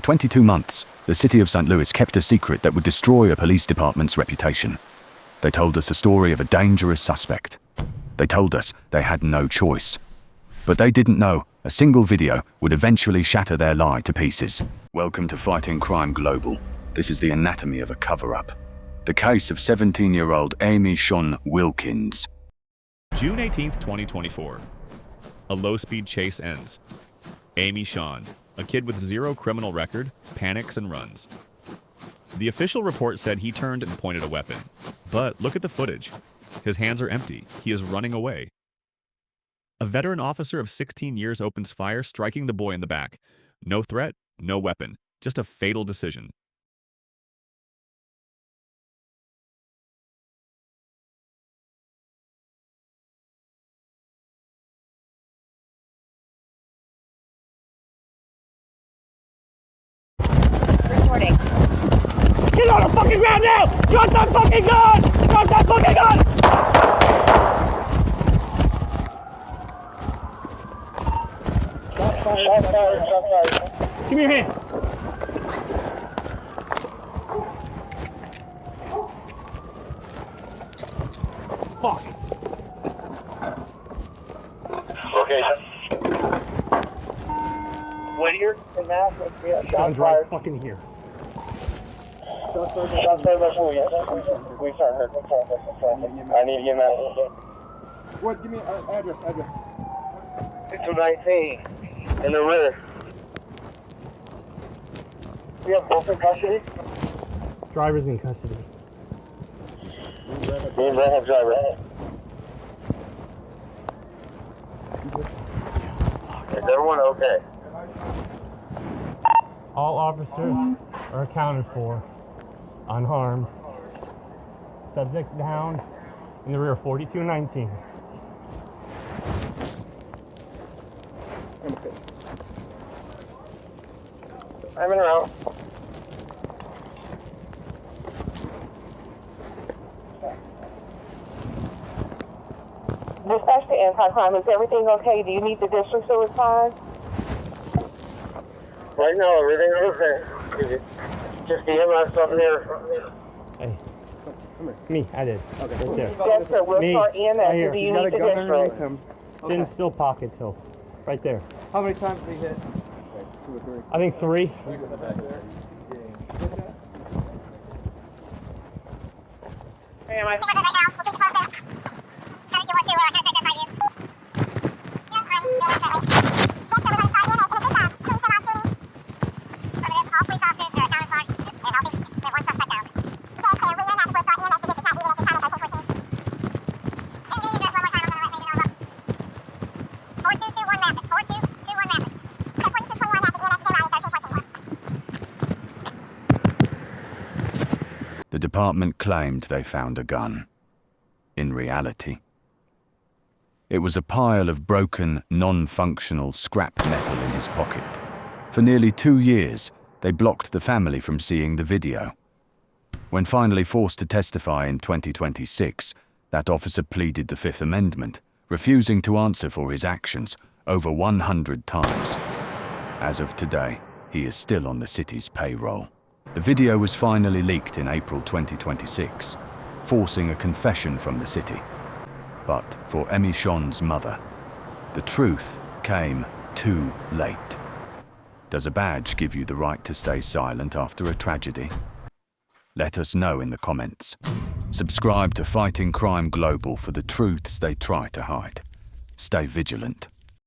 22 months, the city of St. Louis kept a secret that would destroy a police department's reputation. They told us the story of a dangerous suspect. They told us they had no choice. But they didn't know a single video would eventually shatter their lie to pieces. Welcome to Fighting Crime Global. This is the anatomy of a cover-up. The case of 17-year-old Eh-mee-shon Wilkins. June 18th, 2024. A low-speed chase ends. Eh-mee-shon, a kid with zero criminal record, panics and runs. The official report said he turned and pointed a weapon. But look at the footage. His hands are empty. He is running away. A veteran officer of 16 years opens fire, striking the boy in the back. No threat, no weapon, just a fatal decision. Recording. Get on the fucking ground now! Drop that fucking gun! Drop that fucking gun! Give me your hand. Fuck. Location. Whittier and Mass. Guns right fucking here. Shots fired by police. We start hurt. I need to get Mass. What? Give me address. 219 in the rear. We have both in custody. Driver's in custody. Me and Brad have driver. Is everyone okay? All officers are accounted for. Unharmed. Subjects down in the rear 4219. I'm in route. Dispatch to anti-crime. Is everything okay? Do you need the district to respond? Right now, everything's okay. Just the MS up there. Hey. Me, I did. Okay. Right there. Yes, sir. We'll Me, start EMS. right here. Do you need the district? It's in still pocket till. Right there. How many times did he hit? I think 3. Hey, am I? The department claimed they found a gun. In reality, it was a pile of broken, non-functional scrap metal in his pocket. For nearly 2 years, they blocked the family from seeing the video. When finally forced to testify in 2026, that officer pleaded the Fifth Amendment, refusing to answer for his actions over 100 times. As of today, he is still on the city's payroll. The video was finally leaked in April 2026, forcing a confession from the city. But for Eh-mee-shon's mother, the truth came too late. Does a badge give you the right to stay silent after a tragedy? Let us know in the comments. Subscribe to Fighting Crime Global for the truths they try to hide. Stay vigilant.